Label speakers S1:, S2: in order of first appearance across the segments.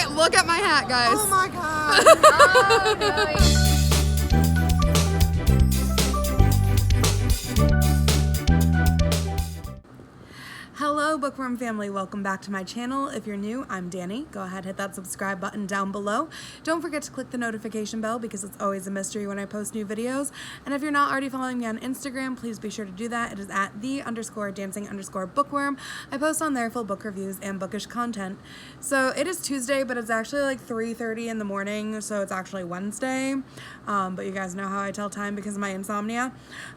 S1: my hat, guys.
S2: Oh my god.
S1: Oh, nice. Hello Bookworm family, welcome back to my channel. If you're new, I'm Danny. Go ahead, hit that subscribe button down below. Don't forget to click the notification bell because it's always a mystery when I post new videos. And if you're not already following me on Instagram, please be sure to do that. It is at @the_dancing_bookworm. I post on there full book reviews and bookish content. So it is Tuesday, but it's actually like 3:30 in the morning, so it's actually Wednesday. But you guys know how I tell time because of my insomnia.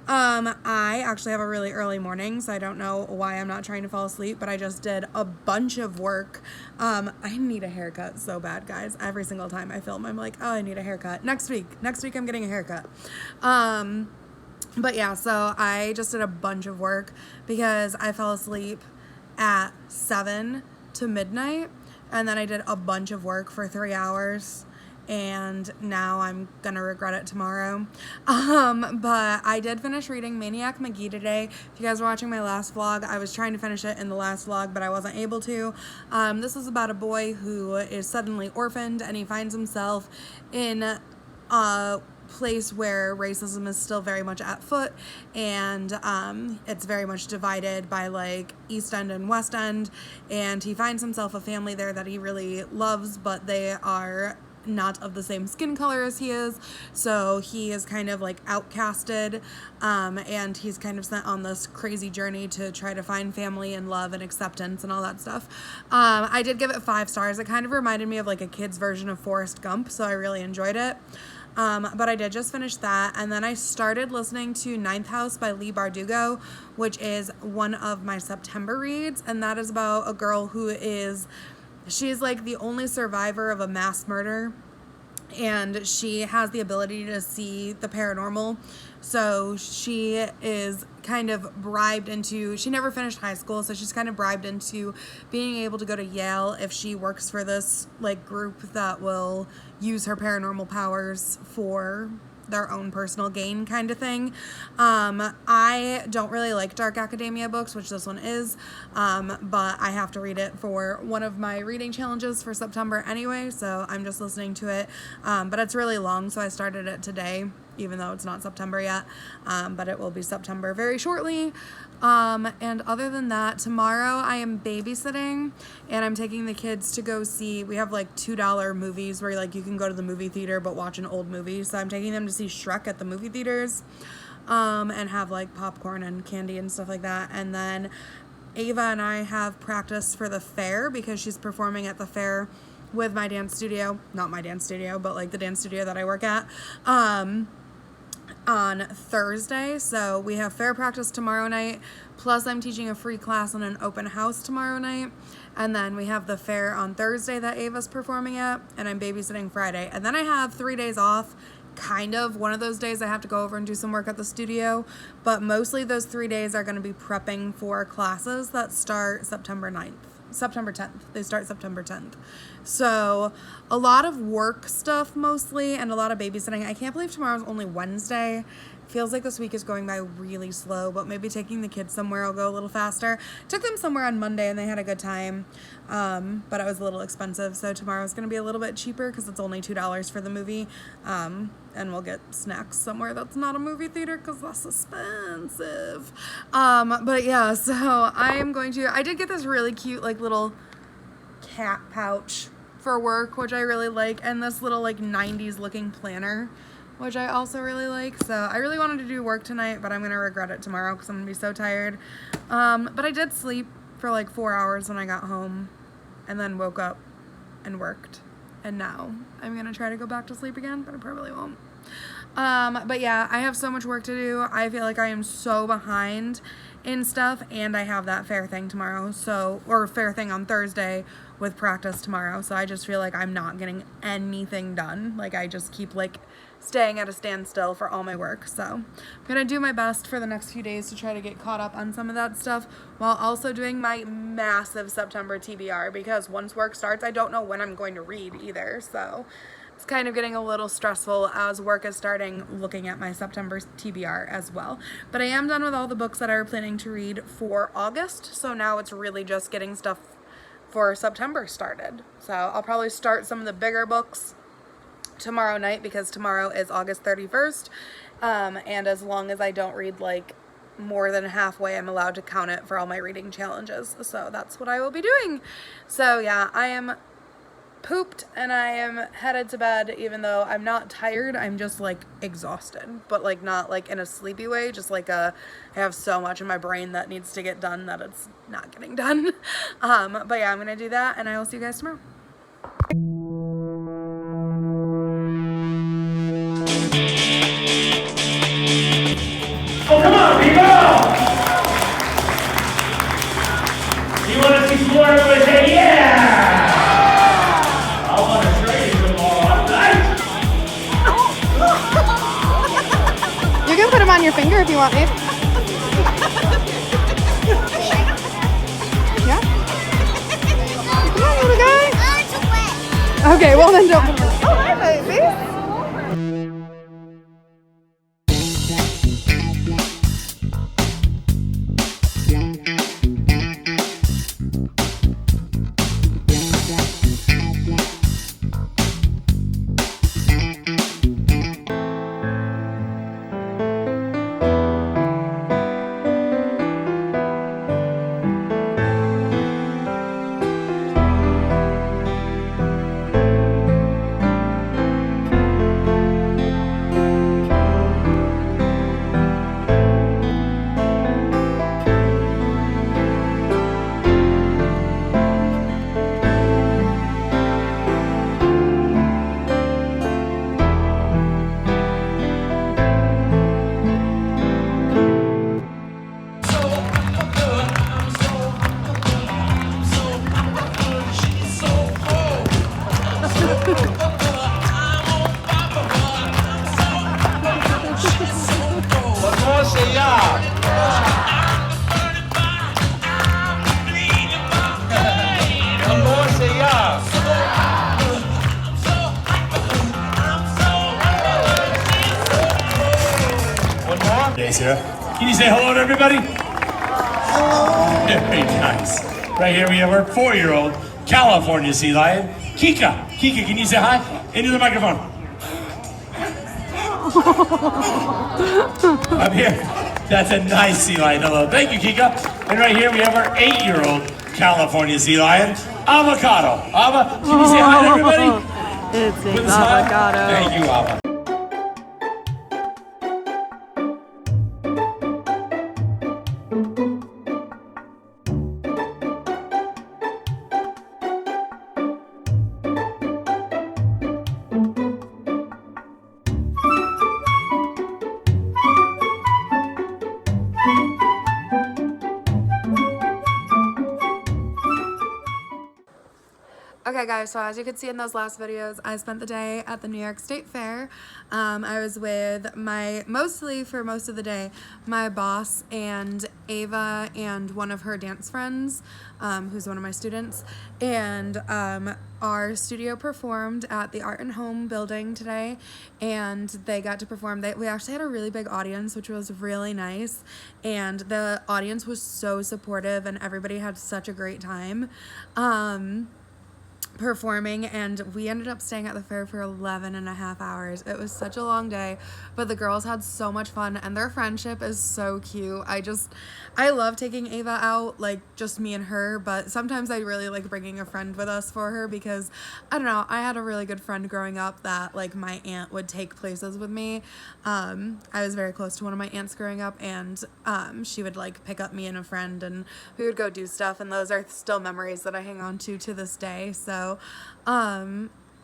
S1: I actually have a really early morning, so I don't know why I'm not trying to fall asleep, but I just did a bunch of work. I need a haircut so bad, guys. Every single time I film, I'm like, oh, I need a haircut. Next week I'm getting a haircut. But yeah, so I just did a bunch of work because I fell asleep at 7 to midnight, and then I did a bunch of work for 3 hours. And now I'm gonna regret it tomorrow. But I did finish reading Maniac McGee today. If you guys were watching my last vlog, I was trying to finish it in the last vlog, but I wasn't able to. This is about a boy who is suddenly orphaned, and he finds himself in a place where racism is still very much at foot, and it's very much divided by like East End and West End, and he finds himself a family there that he really loves, but they are not of the same skin color as he is, so he is kind of like outcasted, and he's kind of sent on this crazy journey to try to find family and love and acceptance and all that stuff. I did give it 5 stars. It kind of reminded me of like a kid's version of Forrest Gump, so I really enjoyed it. But I did just finish that, and then I started listening to Ninth House by Leigh Bardugo, which is one of my September reads, and that is about a girl who she's like the only survivor of a mass murder, and she has the ability to see the paranormal. So she is kind of bribed into, she never finished high school, so she's kind of bribed into being able to go to Yale if she works for this like group that will use her paranormal powers for their own personal gain kind of thing. I don't really like dark academia books, which this one is, but I have to read it for one of my reading challenges for September anyway, so I'm just listening to it. But it's really long, so I started it today, even though it's not September yet, but it will be September very shortly. And other than that, tomorrow I am babysitting, and I'm taking the kids to go see, we have like $2 movies where like you can go to the movie theater but watch an old movie, so I'm taking them to see Shrek at the movie theaters, and have like popcorn and candy and stuff like that. And then Ava and I have practice for the fair because she's performing at the fair with my dance studio, not my dance studio, but like the dance studio that I work at, on Thursday. So we have fair practice tomorrow night, plus I'm teaching a free class on an open house tomorrow night, and then we have the fair on Thursday that Ava's performing at, and I'm babysitting Friday, and then I have 3 days off. Kind of one of those days I have to go over and do some work at the studio, but mostly those 3 days are going to be prepping for classes that start September 10th. They start September 10th. So a lot of work stuff mostly, and a lot of babysitting. I can't believe tomorrow's only Wednesday. Feels like this week is going by really slow, but maybe taking the kids somewhere will go a little faster. Took them somewhere on Monday and they had a good time, but it was a little expensive, so tomorrow's going to be a little bit cheaper because it's only $2 for the movie, and we'll get snacks somewhere that's not a movie theater because that's expensive. But yeah, so I did get this really cute like little cat pouch for work, which I really like, and this little like 90s looking planner, which I also really like. So I really wanted to do work tonight, but I'm going to regret it tomorrow because I'm going to be so tired. But I did sleep for like 4 hours when I got home, and then woke up and worked. And now I'm going to try to go back to sleep again, but I probably won't. But yeah, I have so much work to do. I feel like I am so behind in stuff, and I have that fair thing tomorrow, or fair thing on Thursday with practice tomorrow. So I just feel like I'm not getting anything done. Like I just keep like staying at a standstill for all my work. So I'm gonna do my best for the next few days to try to get caught up on some of that stuff while also doing my massive September TBR, because once work starts, I don't know when I'm going to read either. So it's kind of getting a little stressful as work is starting, looking at my September TBR as well. But I am done with all the books that I were planning to read for August, so now it's really just getting stuff for September started. So I'll probably start some of the bigger books tomorrow night because tomorrow is August 31st. And as long as I don't read like more than halfway, I'm allowed to count it for all my reading challenges. So that's what I will be doing. So yeah, I am pooped and I am headed to bed, even though I'm not tired. I'm just like exhausted, but like not like in a sleepy way, just like I have so much in my brain that needs to get done that it's not getting done. But yeah, I'm gonna do that and I will see you guys tomorrow.
S2: Oh, come on, people! You want to see some more? Everybody say, yeah! I want to show you tomorrow night.
S1: You can put them on your finger if you want, babe. Yeah? Come on, little guy.
S3: Oh, it's wet.
S1: Okay, well then don't. Oh, hi, baby.
S2: Here. Can you say hello to everybody? Hello. Very nice. Right here we have our 4-year-old California sea lion, Kika. Kika, can you say hi? Into the microphone. Up here. That's a nice sea lion. Hello. Thank you, Kika. And right here we have our 8-year-old California sea lion, Avocado. Ava, can you say hi to everybody?
S1: It's an avocado.
S2: Thank you, Ava.
S1: Okay guys, so as you could see in those last videos, I spent the day at the New York State Fair. I was with mostly for most of the day, my boss and Ava and one of her dance friends, who's one of my students. And our studio performed at the Art and Home building today, and they got to perform. We actually had a really big audience, which was really nice. And the audience was so supportive and everybody had such a great time. Performing, and we ended up staying at the fair for 11.5 hours. It was such a long day, but the girls had so much fun and their friendship is so cute. I love taking Ava out, like just me and her, but sometimes I really like bringing a friend with us for her because I don't know, I had a really good friend growing up that like my aunt would take places with me. I was very close to one of my aunts growing up, and she would like pick up me and a friend and we would go do stuff, and those are still memories that I hang on to this day. So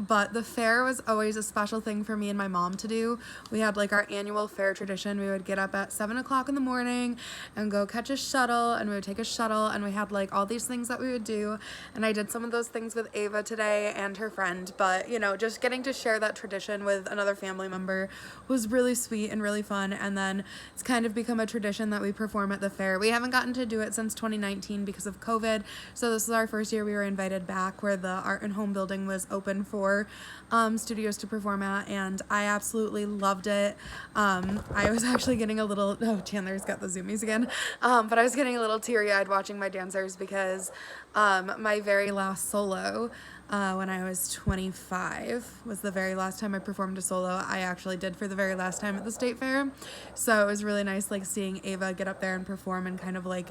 S1: but the fair was always a special thing for me and my mom to do. We had like our annual fair tradition. We would get up at 7 o'clock in the morning and go catch a shuttle, and we would take a shuttle, and we had like all these things that we would do. And I did some of those things with Ava today and her friend, but you know, just getting to share that tradition with another family member was really sweet and really fun. And then it's kind of become a tradition that we perform at the fair. We haven't gotten to do it since 2019 because of COVID. So this is our first year we were invited back, where the Art and Home building was open for outdoor studios to perform at, and I absolutely loved it. I was actually getting a little, oh, Chandler's got the zoomies again, but I was getting a little teary-eyed watching my dancers because my very last solo, when I was 25, was the very last time I performed a solo I actually did for the very last time at the State Fair. So it was really nice, like, seeing Ava get up there and perform and kind of like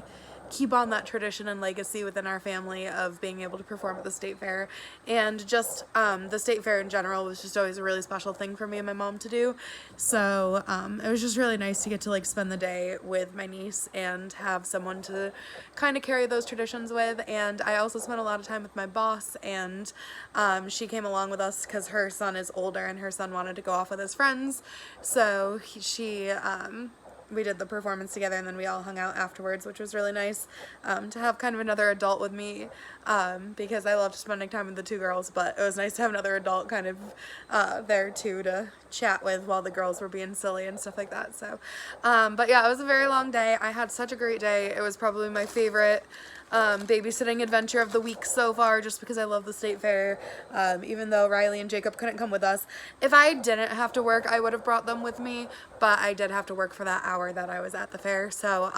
S1: keep on that tradition and legacy within our family of being able to perform at the State Fair. And just the State Fair in general was just always a really special thing for me and my mom to do. So it was just really nice to get to like spend the day with my niece and have someone to kind of carry those traditions with. And I also spent a lot of time with my boss, and she came along with us because her son is older and her son wanted to go off with his friends. So we did the performance together, and then we all hung out afterwards, which was really nice to have kind of another adult with me, because I loved spending time with the two girls, but it was nice to have another adult kind of there too to chat with while the girls were being silly and stuff like that. So but yeah, it was a very long day. I had such a great day. It was probably my favorite babysitting adventure of the week so far, just because I love the State Fair, even though Riley and Jacob couldn't come with us. If I didn't have to work, I would have brought them with me, but I did have to work for that hour that I was at the fair. So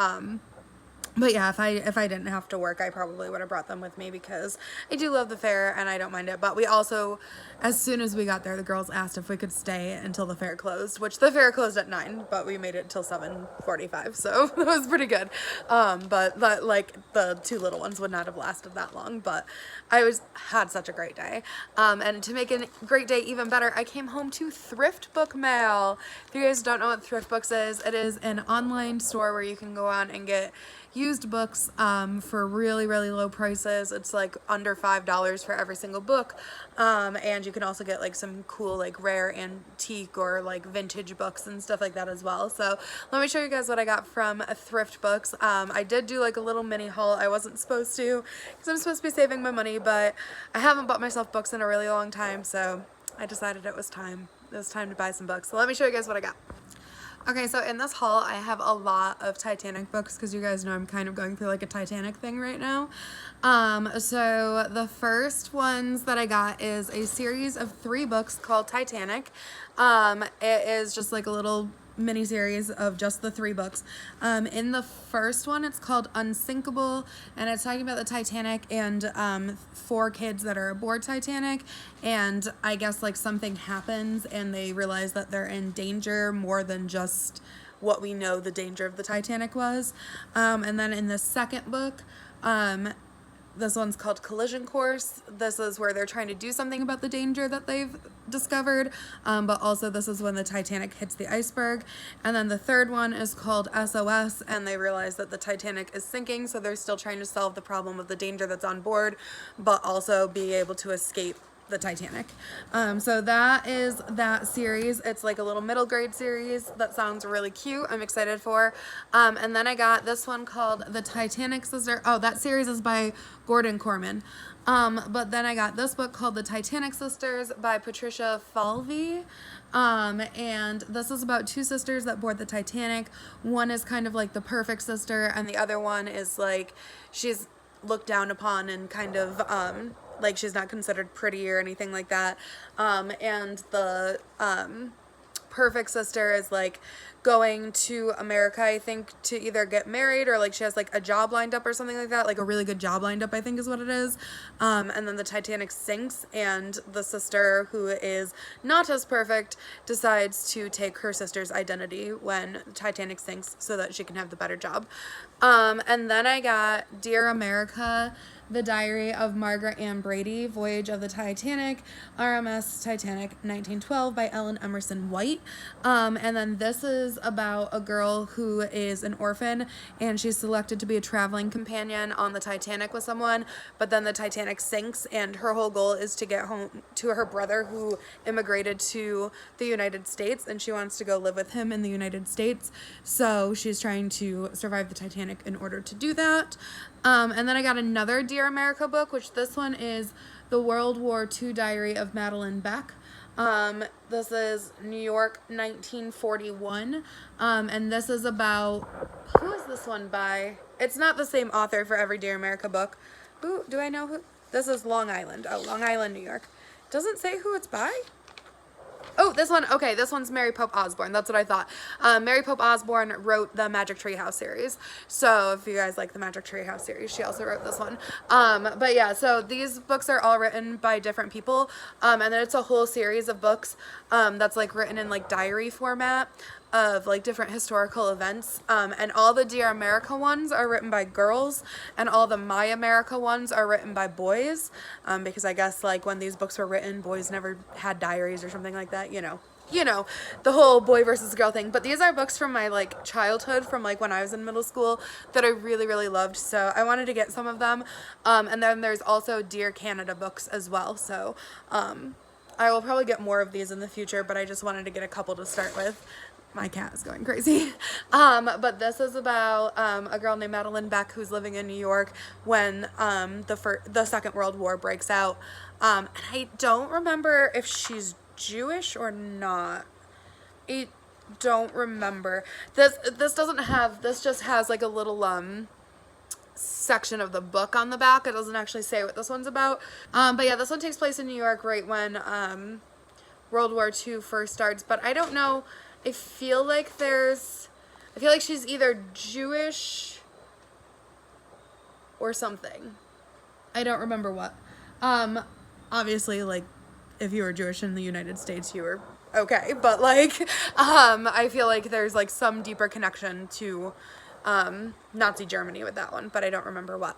S1: but yeah, if I didn't have to work, I probably would have brought them with me because I do love the fair and I don't mind it. But we also, as soon as we got there, the girls asked if we could stay until the fair closed, which the fair closed at 9, but we made it till 7:45, so it was pretty good. But like the two little ones would not have lasted that long. But I had such a great day. And to make a great day even better, I came home to Thrift Book Mail. If you guys don't know what Thrift Books is, it is an online store where you can go on and get used books for really, really low prices. It's like under $5 for every single book, and you can also get like some cool like rare antique or like vintage books and stuff like that as well. So let me show you guys what I got from Thrift Books. I did do like a little mini haul. I wasn't supposed to because I'm supposed to be saving my money, but I haven't bought myself books in a really long time, so I decided it was time. It was time to buy some books. So let me show you guys what I got. Okay, so in this haul, I have a lot of Titanic books because you guys know I'm kind of going through like a Titanic thing right now. So the first ones that I got is a series of 3 books called Titanic. It is just like a little mini series of just the 3 books. In the first one, it's called Unsinkable, and it's talking about the Titanic and 4 kids that are aboard Titanic, and I guess like something happens and they realize that they're in danger more than just what we know the danger of the Titanic was. And then in the second book, this one's called Collision Course. This is where they're trying to do something about the danger that they've discovered, but also this is when the Titanic hits the iceberg. And then the third one is called SOS, and they realize that the Titanic is sinking, so they're still trying to solve the problem of the danger that's on board, but also be able to escape the Titanic. So that is that series. It's like a little middle grade series that sounds really cute. I'm excited for. And then I got this one called The Titanic Sister. Oh, that series is by Gordon Corman. But then I got this book called The Titanic Sisters by Patricia Falvey. And this is about 2 sisters that board the Titanic. One is kind of like the perfect sister, and the other one is like she's looked down upon and kind of like she's not considered pretty or anything like that. And the perfect sister is like going to America, I think, to either get married or like she has like a job lined up or something like that, like a really good job lined up, I think is what it is. And then the Titanic sinks, and the sister, who is not as perfect, decides to take her sister's identity when the Titanic sinks so that she can have the better job. And then I got Dear America, The Diary of Margaret Ann Brady, Voyage of the Titanic, RMS Titanic 1912 by Ellen Emerson White. And then this is about a girl who is an orphan, and she's selected to be a traveling companion on the Titanic with someone, but then the Titanic sinks, and her whole goal is to get home to her brother who immigrated to the United States, and she wants to go live with him in the United States. So she's trying to survive the Titanic in order to do that. And then I got another Dear America book, which this one is The World War II Diary of Madeline Beck. This is New York 1941, and this is about, who is this one by? It's not the same author for every Dear America book. Who, do I know who? This is Long Island. Oh, Long Island, New York. Doesn't say who it's by. Oh, this one. Okay, this one's Mary Pope Osborne. That's what I thought. Mary Pope Osborne wrote the Magic Tree House series. So if you guys like the Magic Tree House series, she also wrote this one. But yeah, so these books are all written by different people. And then it's a whole series of books that's like written in like diary format of like different historical events. And all the Dear America ones are written by girls, and all the My America ones are written by boys. Because I guess like when these books were written, boys never had diaries or something like that, you know, the whole boy versus girl thing. But these are books from my like childhood, from like when I was in middle school, that I really, really loved. So I wanted to get some of them. And then there's also Dear Canada books as well. So I will probably get more of these in the future, but I just wanted to get a couple to start with. My cat is going crazy. But this is about a girl named Madeline Beck who's living in New York when the Second World War breaks out. And I don't remember if she's Jewish or not. I don't remember. This just has like a little section of the book on the back. It doesn't actually say what this one's about. But yeah, this one takes place in New York right when World War II first starts. But I don't know. I feel like she's either Jewish or something. I don't remember what. Obviously, like, if you were Jewish in the United States, you were okay. But, like, I feel like there's, like, some deeper connection to Nazi Germany with that one, but I don't remember what.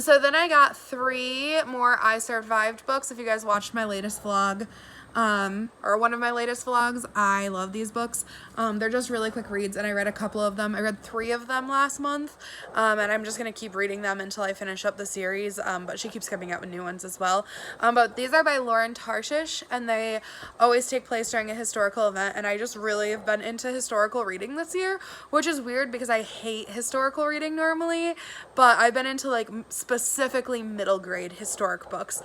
S1: So then I got 3 more I Survived books. If you guys watched my latest vlog, or one of my latest vlogs, I love these books. They're just really quick reads, and I read a couple of them. I read 3 of them last month, and I'm just gonna keep reading them until I finish up the series, but she keeps coming out with new ones as well. But these are by Lauren Tarshish, and they always take place during a historical event, and I just really have been into historical reading this year, which is weird because I hate historical reading normally, but I've been into like specifically middle grade historic books,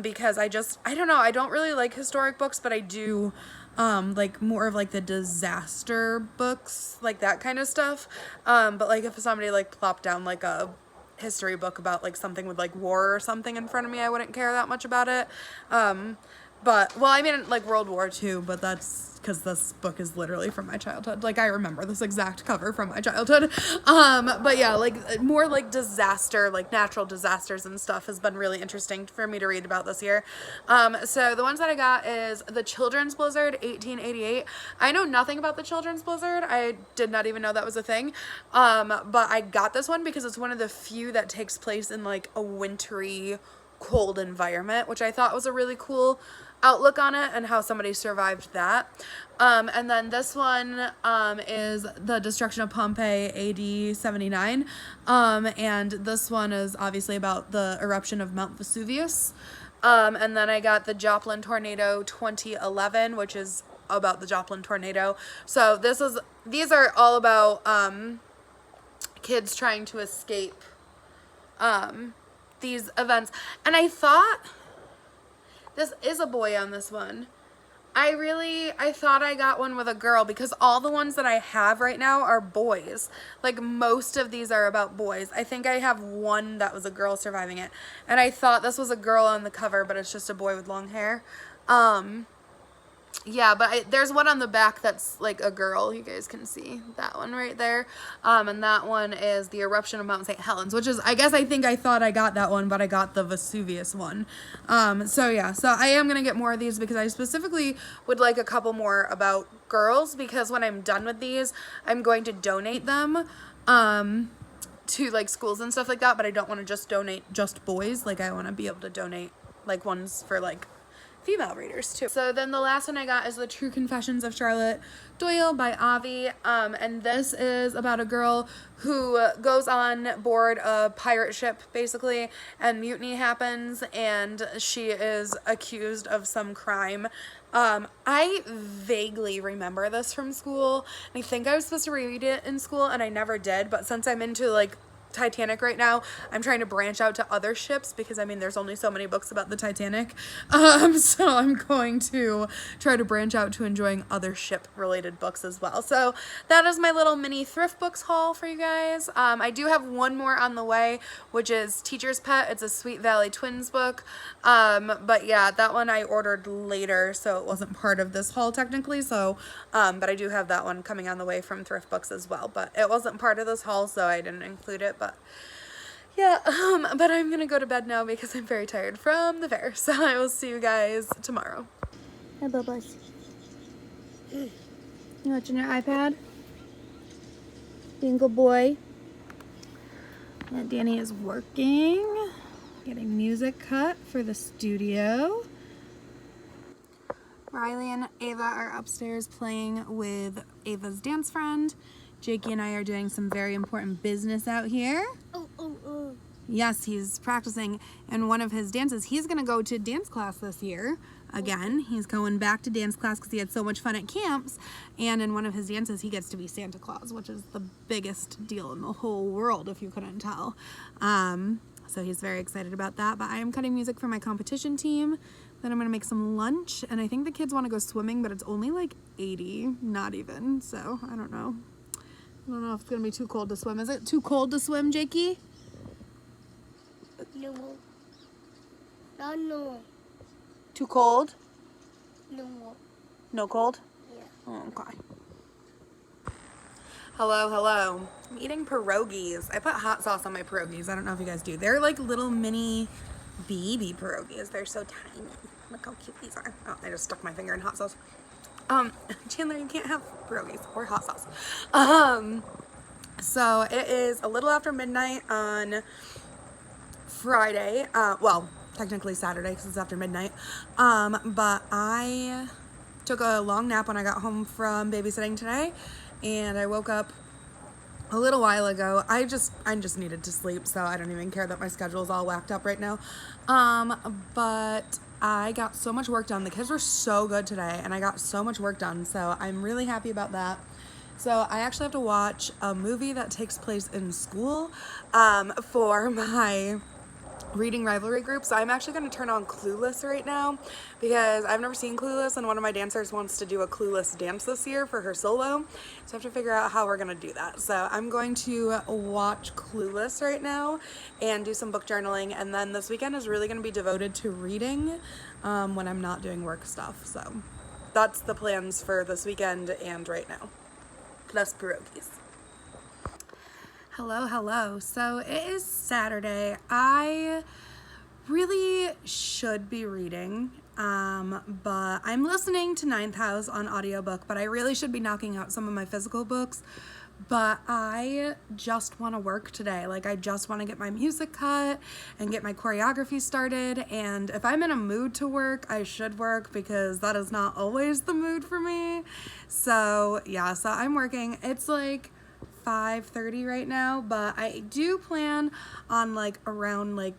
S1: because I don't know, I don't really like historic books, but I do like more of like the disaster books, like that kind of stuff. But like if somebody like plopped down like a history book about like something with like war or something in front of me, I wouldn't care that much about it. But, well, I mean, like World War II, but that's because this book is literally from my childhood. Like, I remember this exact cover from my childhood. But yeah, like, more like disaster, like natural disasters and stuff has been really interesting for me to read about this year. So the ones that I got is The Children's Blizzard, 1888. I know nothing about The Children's Blizzard. I did not even know that was a thing. But I got this one because it's one of the few that takes place in, like, a wintry, cold environment, which I thought was a really cool outlook on it and how somebody survived that. And then this one is The Destruction of Pompeii, AD 79. And this one is obviously about the eruption of Mount Vesuvius. And then I got The Joplin Tornado 2011, which is about the Joplin tornado. So these are all about kids trying to escape these events. And I thought this is a boy on this one. I thought I got one with a girl because all the ones that I have right now are boys. Like most of these are about boys. I think I have one that was a girl surviving it. And I thought this was a girl on the cover, but it's just a boy with long hair. Yeah, but there's one on the back that's like a girl. You guys can see that one right there. And that one is The Eruption of Mount St. Helens, which is, I thought I got that one, but I got the Vesuvius one. So yeah, so I am going to get more of these because I specifically would like a couple more about girls, because when I'm done with these, I'm going to donate them to like schools and stuff like that, but I don't want to just donate just boys. Like I want to be able to donate like ones for like female readers too. So then the last one I got is The True Confessions of Charlotte Doyle by Avi, and this is about a girl who goes on board a pirate ship basically, and mutiny happens, and she is accused of some crime. I vaguely remember this from school. I think I was supposed to read it in school and I never did, but since I'm into like Titanic right now. I'm trying to branch out to other ships because, I mean, there's only so many books about the Titanic. So I'm going to try to branch out to enjoying other ship-related books as well. So that is my little mini thrift books haul for you guys. I do have one more on the way, which is Teacher's Pet. It's a Sweet Valley Twins book. But yeah, that one I ordered later, so it wasn't part of this haul technically. So, but I do have that one coming on the way from Thrift Books as well. But it wasn't part of this haul, so I didn't include it. But yeah, but I'm gonna go to bed now because I'm very tired from the fair. So I will see you guys tomorrow.
S3: Hi, Bubbles.
S1: You
S3: watching your iPad? Being a good boy.
S1: Yeah, Danny is working, getting music cut for the studio. Riley and Ava are upstairs playing with Ava's dance friend. Jakey and I are doing some very important business out here.
S3: Oh.
S1: Yes, he's practicing in one of his dances. He's going to go to dance class this year. Again, he's going back to dance class because he had so much fun at camps. And in one of his dances, he gets to be Santa Claus, which is the biggest deal in the whole world, if you couldn't tell. So he's very excited about that. But I am cutting music for my competition team. Then I'm going to make some lunch. And I think the kids want to go swimming, but it's only like 80, not even. So I don't know. I don't know if it's going to be too cold to swim. Is it too cold to swim, Jakey?
S3: No. No.
S1: Too cold?
S3: No.
S1: No cold?
S3: Yeah.
S1: Oh, okay. Hello. I'm eating pierogies. I put hot sauce on my pierogies. I don't know if you guys do. They're like little mini baby pierogies. They're so tiny. Look how cute these are. Oh, I just stuck my finger in hot sauce. Chandler, you can't have pierogies or hot sauce. So it is a little after midnight on Friday. Well, technically Saturday because it's after midnight. But I took a long nap when I got home from babysitting today, and I woke up a little while ago. I just needed to sleep, so I don't even care that my schedule is all whacked up right now. But I got so much work done. The kids were so good today, and I got so much work done, so I'm really happy about that. So I actually have to watch a movie that takes place in school for my reading rivalry group. So I'm actually going to turn on Clueless right now because I've never seen Clueless, and one of my dancers wants to do a Clueless dance this year for her solo. So I have to figure out how we're going to do that. So I'm going to watch Clueless right now and do some book journaling, and then this weekend is really going to be devoted to reading when I'm not doing work stuff. So that's the plans for this weekend and right now. Plus pierogies. Hello. So it is Saturday. I really should be reading, but I'm listening to Ninth House on audiobook, but I really should be knocking out some of my physical books. But I just want to work today. Like, I just want to get my music cut and get my choreography started. And if I'm in a mood to work, I should work because that is not always the mood for me. So yeah, so I'm working. It's like 5:30 right now, but I do plan on like around like,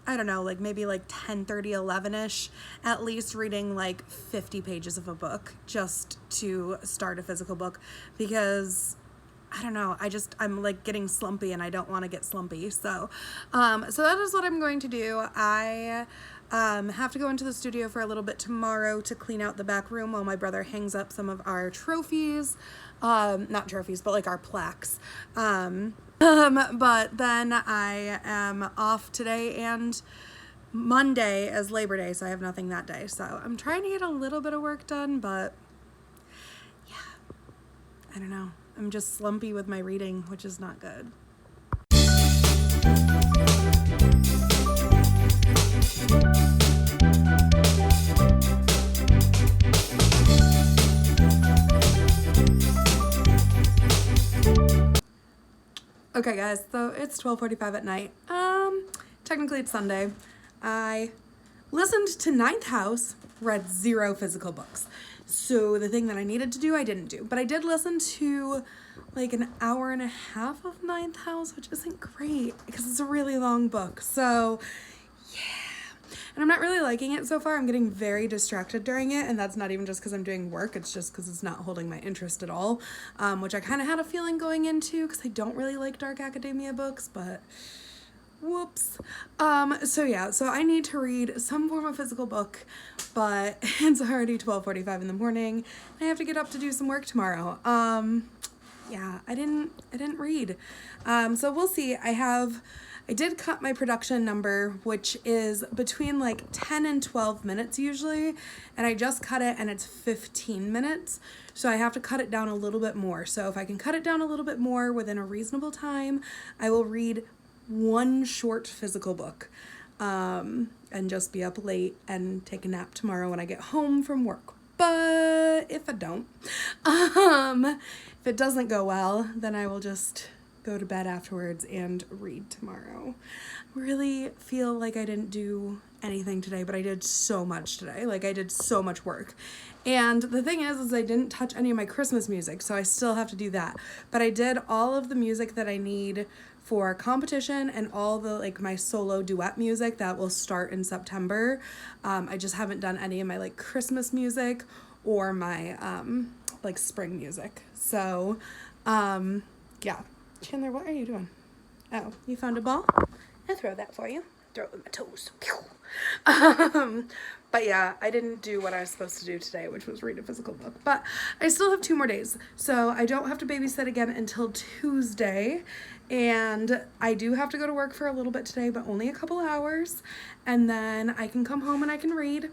S1: I don't know, like maybe like 10:30, 11ish, at least reading like 50 pages of a book just to start a physical book because I don't know, I'm like getting slumpy and I don't want to get slumpy. So that is what I'm going to do. I have to go into the studio for a little bit tomorrow to clean out the back room while my brother hangs up some of our trophies. Not trophies, but like our plaques. But then I am off today and Monday as Labor Day, so I have nothing that day. So I'm trying to get a little bit of work done, but yeah, I don't know. I'm just slumpy with my reading, which is not good. Okay guys, so it's 12:45 at night. Technically it's Sunday. I listened to Ninth House, read 0 physical books. So the thing that I needed to do, I didn't do. But I did listen to like an hour and a half of Ninth House, which isn't great because it's a really long book. So yeah. and I'm not really liking it so far. I'm getting very distracted during it, and that's not even just because I'm doing work. It's just because it's not holding my interest at all, which I kind of had a feeling going into because I don't really like dark academia books, but whoops. So yeah, so I need to read some form of physical book, but it's already 12:45 in the morning. I have to get up to do some work tomorrow. Yeah, I didn't read. So we'll see. I did cut my production number, which is between like 10 and 12 minutes usually, and I just cut it and it's 15 minutes. So I have to cut it down a little bit more. So if I can cut it down a little bit more within a reasonable time, I will read one short physical book, and just be up late and take a nap tomorrow when I get home from work. But if I don't, if it doesn't go well, then I will just go to bed afterwards and read tomorrow. Really feel like I didn't do anything today, but I did so much today. Like, I did so much work. And the thing is I didn't touch any of my Christmas music, so I still have to do that. But I did all of the music that I need for competition and all the like my solo duet music that will start in September. I just haven't done any of my like Christmas music or my like spring music. So yeah. Chandler, what are you doing? Oh, you found a ball? I'll throw that for you. Throw it with my toes. But yeah, I didn't do what I was supposed to do today, which was read a physical book. But I still have 2 more days, so I don't have to babysit again until Tuesday. And I do have to go to work for a little bit today, but only a couple hours. And then I can come home and I can read.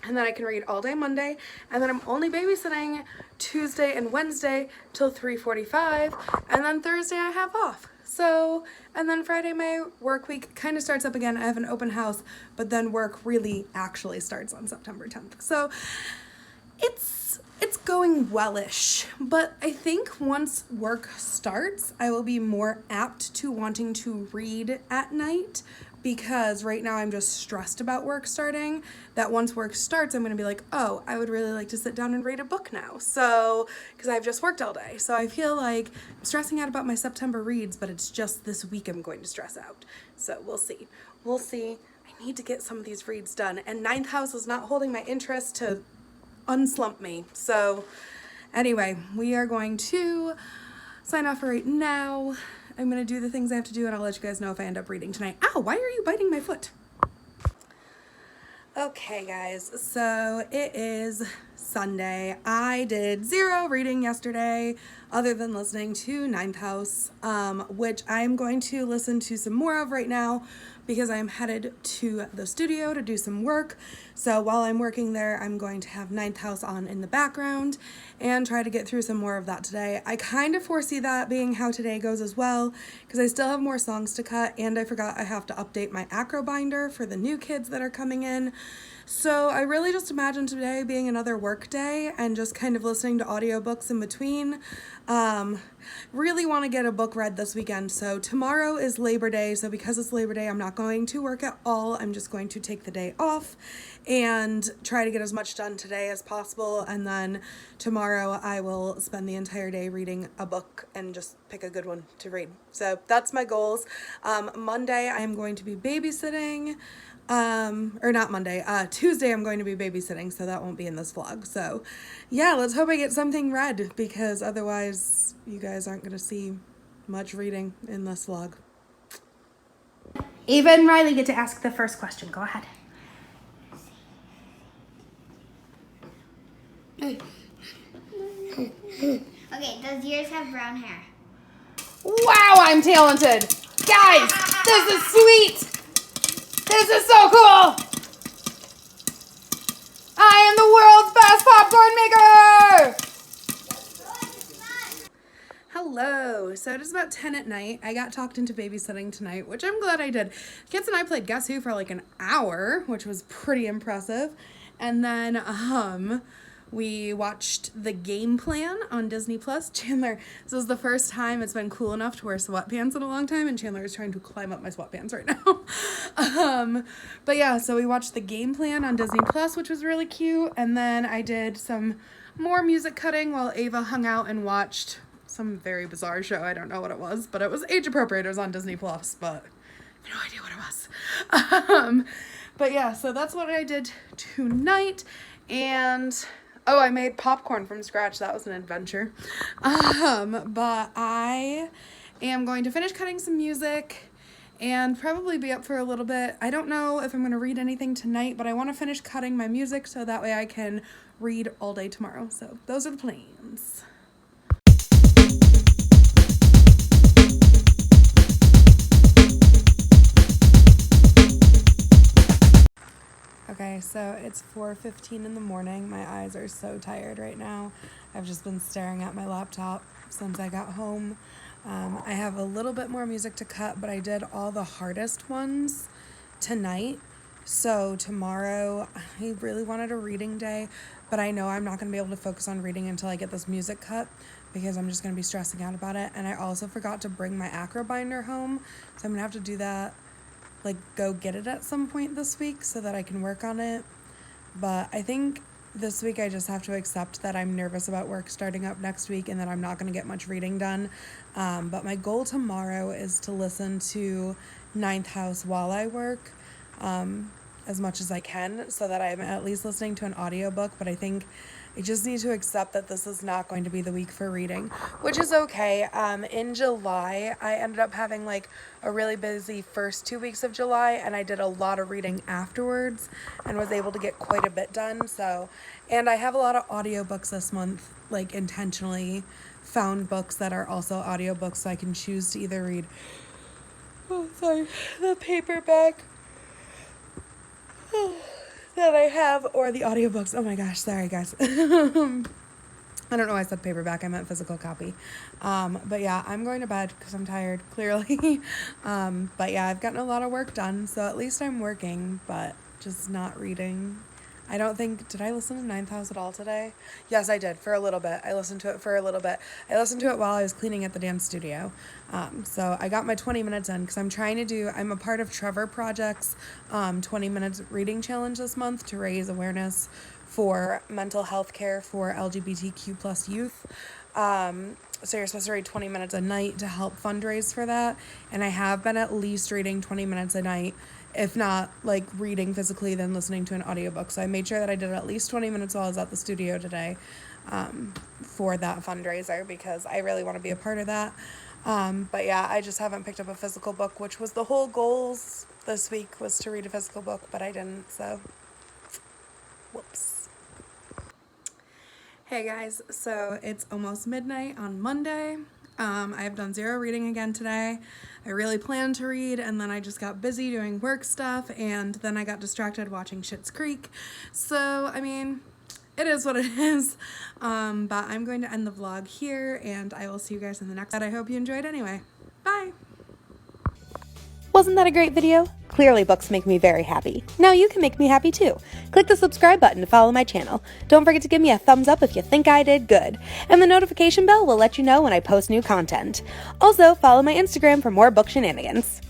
S1: And then I can read all day Monday. And then I'm only babysitting Tuesday and Wednesday till 3:45. And then Thursday I have off. So, and then Friday my work week kind of starts up again. I have an open house, but then work really actually starts on September 10th. So it's going wellish, but I think once work starts, I will be more apt to wanting to read at night, because right now I'm just stressed about work starting, that once work starts, I'm going to be like, oh, I would really like to sit down and read a book now. So, because I've just worked all day. So I feel like I'm stressing out about my September reads, but it's just this week I'm going to stress out. So we'll see. We'll see. I need to get some of these reads done. And Ninth House is not holding my interest to unslump me. So anyway, we are going to sign off for right now. I'm going to do the things I have to do, and I'll let you guys know if I end up reading tonight. Ow, why are you biting my foot? Okay, guys, so it is Sunday. I did 0 reading yesterday, other than listening to Ninth House, which I'm going to listen to some more of right now, because I'm headed to the studio to do some work. So while I'm working there, I'm going to have Ninth House on in the background and try to get through some more of that today. I kind of foresee that being how today goes as well, because I still have more songs to cut, and I forgot I have to update my acro binder for the new kids that are coming in. So I really just imagine today being another work day and just kind of listening to audiobooks in between. Really want to get a book read this weekend. So tomorrow is Labor Day. So because it's Labor Day, I'm not going to work at all. I'm just going to take the day off and try to get as much done today as possible. And then tomorrow I will spend the entire day reading a book and just pick a good one to read. So that's my goals. Monday I am going to be babysitting. Or not Monday, Tuesday I'm going to be babysitting, so that won't be in this vlog. So yeah, let's hope I get something read, because otherwise you guys aren't going to see much reading in this vlog.
S3: Ava and Riley get to ask the first question. Go ahead.
S4: Okay, does yours have brown hair?
S3: Wow, I'm talented. Guys, this is sweet. This is so cool! I am the world's best popcorn maker!
S1: Hello. So it is about 10 at night. I got talked into babysitting tonight, which I'm glad I did. Kids and I played Guess Who for like an hour, which was pretty impressive. And then we watched The Game Plan on Disney Plus. Chandler, this is the first time it's been cool enough to wear sweatpants in a long time, and Chandler is trying to climb up my sweatpants right now. But yeah, so we watched The Game Plan on Disney Plus, which was really cute. And then I did some more music cutting while Ava hung out and watched some very bizarre show. I don't know what it was, but it was age appropriate. It was on Disney Plus, but I have no idea what it was. But yeah, so that's what I did tonight. And oh, I made popcorn from scratch. That was an adventure. But I am going to finish cutting some music and probably be up for a little bit. I don't know if I'm going to read anything tonight, but I want to finish cutting my music so that way I can read all day tomorrow. So those are the plans. Okay, so it's 4:15 in the morning. My eyes are so tired right now. I've just been staring at my laptop since I got home. I have a little bit more music to cut, but I did all the hardest ones tonight. So tomorrow, I really wanted a reading day, but I know I'm not going to be able to focus on reading until I get this music cut because I'm just going to be stressing out about it. And I also forgot to bring my acro binder home, so I'm going to have to do that, like go get it at some point this week so that I can work on it. But I think this week I just have to accept that I'm nervous about work starting up next week and that I'm not going to get much reading done. But my goal tomorrow is to listen to Ninth House while I work as much as I can so that I'm at least listening to an audiobook. But I think I just need to accept that this is not going to be the week for reading, which is okay. In July, I ended up having like a really busy first 2 weeks of July, and I did a lot of reading afterwards and was able to get quite a bit done. So, and I have a lot of audiobooks this month, like intentionally found books that are also audiobooks so I can choose to either read, the paperback that I have or the audiobooks. Oh my gosh, sorry guys. I don't know why I said paperback, I meant physical copy. But yeah, I'm going to bed because I'm tired, clearly. But yeah, I've gotten a lot of work done, so at least I'm working, but just not reading. I don't think, did I listen to Ninth House at all today? Yes, I did, for a little bit. I listened to it for a little bit. I listened to it while I was cleaning at the dance studio. So I got my 20 minutes in because I'm a part of Trevor Project's 20 minutes reading challenge this month to raise awareness for mental health care for LGBTQ plus youth. So you're supposed to read 20 minutes a night to help fundraise for that. And I have been at least reading 20 minutes a night, if not like reading physically, then listening to an audiobook. So I made sure that I did at least 20 minutes while I was at the studio today for that fundraiser because I really want to be a part of that. But yeah, I just haven't picked up a physical book, which was the whole goals this week was to read a physical book, but I didn't, so whoops. Hey guys, so it's almost midnight on Monday. I've done zero reading again today. I really planned to read, and then I just got busy doing work stuff, and then I got distracted watching Schitt's Creek. So, I mean, it is what it is. But I'm going to end the vlog here, and I will see you guys in the next one. I hope you enjoyed anyway. Bye!
S5: Wasn't that a great video? Clearly books make me very happy. Now you can make me happy too. Click the subscribe button to follow my channel. Don't forget to give me a thumbs up if you think I did good. And the notification bell will let you know when I post new content. Also, follow my Instagram for more book shenanigans.